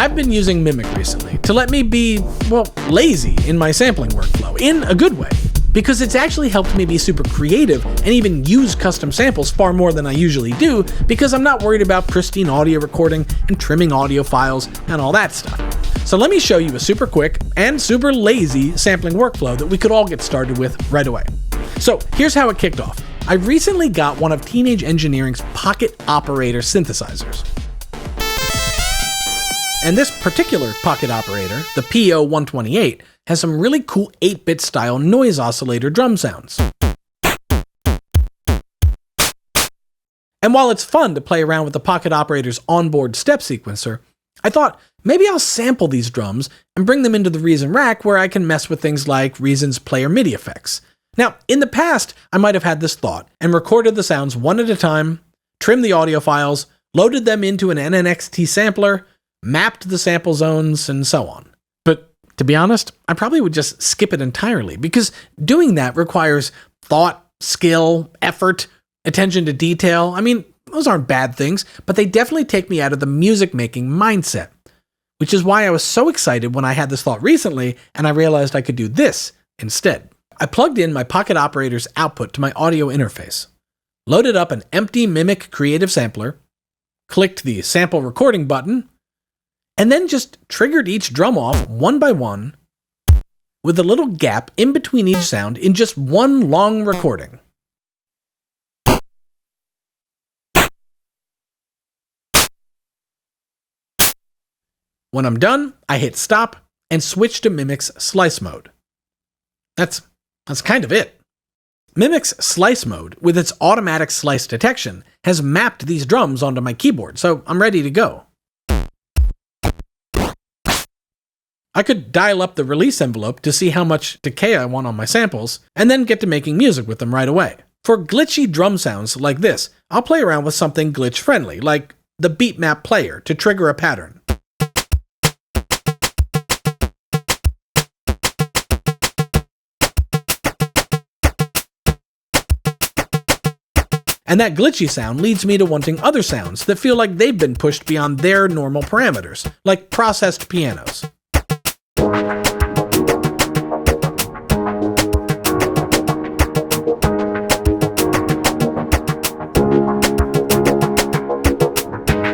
I've been using Mimic recently to let me be, lazy in my sampling workflow, in a good way, because it's actually helped me be super creative and even use custom samples far more than I usually do, because I'm not worried about pristine audio recording and trimming audio files and all that stuff. So let me show you a super quick and super lazy sampling workflow that we could all get started with right away. So here's how it kicked off. I recently got one of Teenage Engineering's pocket operator synthesizers. And this particular pocket operator, the PO128, has some really cool 8-bit style noise oscillator drum sounds. And while it's fun to play around with the pocket operator's onboard step sequencer, I thought maybe I'll sample these drums and bring them into the Reason rack where I can mess with things like Reason's player MIDI effects. Now, in the past, I might have had this thought and recorded the sounds one at a time, trimmed the audio files, loaded them into an NNXT sampler, mapped the sample zones, and so on. But to be honest, I probably would just skip it entirely, because doing that requires thought, skill, effort, attention to detail. I mean, those aren't bad things, but they definitely take me out of the music-making mindset, which is why I was so excited when I had this thought recently and I realized I could do this instead. I plugged in my pocket operator's output to my audio interface, loaded up an empty Mimic Creative Sampler, clicked the Sample Recording button, and then just triggered each drum off one by one with a little gap in between each sound in just one long recording. When I'm done, I hit stop and switch to Mimic's slice mode. That's kind of it. Mimic's slice mode, with its automatic slice detection, has mapped these drums onto my keyboard, so I'm ready to go. I could dial up the release envelope to see how much decay I want on my samples, and then get to making music with them right away. For glitchy drum sounds like this, I'll play around with something glitch-friendly, like the beat map player to trigger a pattern. And that glitchy sound leads me to wanting other sounds that feel like they've been pushed beyond their normal parameters, like processed pianos.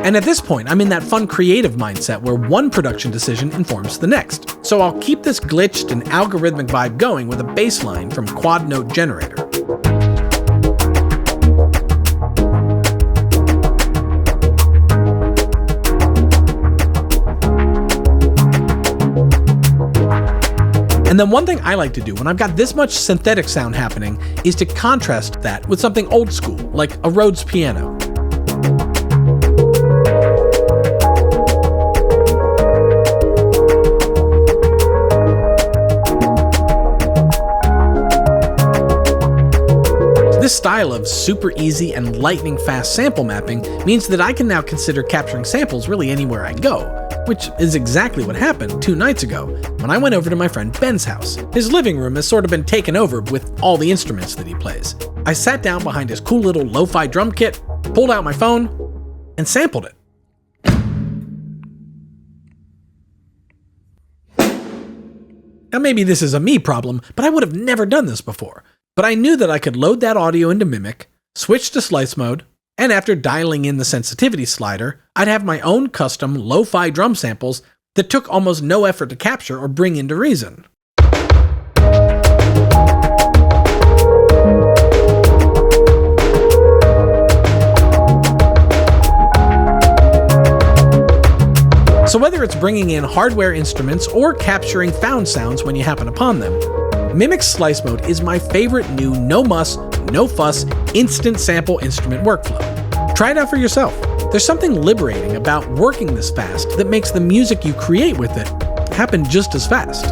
And at this point, I'm in that fun creative mindset where one production decision informs the next. So I'll keep this glitched and algorithmic vibe going with a bass line from Quad Note Generator. And then one thing I like to do when I've got this much synthetic sound happening is to contrast that with something old school, like a Rhodes piano. This style of super easy and lightning fast sample mapping means that I can now consider capturing samples really anywhere I go, which is exactly what happened 2 nights ago when I went over to my friend Ben's house. His living room has sort of been taken over with all the instruments that he plays. I sat down behind his cool little lo-fi drum kit, pulled out my phone, and sampled it. Now maybe this is a me problem, but I would have never done this before. But I knew that I could load that audio into Mimic, switch to slice mode, and after dialing in the sensitivity slider, I'd have my own custom lo-fi drum samples that took almost no effort to capture or bring into Reason. So whether it's bringing in hardware instruments or capturing found sounds when you happen upon them, Mimic's slice mode is my favorite new no-muss, no-fuss, instant sample instrument workflow. Try it out for yourself. There's something liberating about working this fast that makes the music you create with it happen just as fast.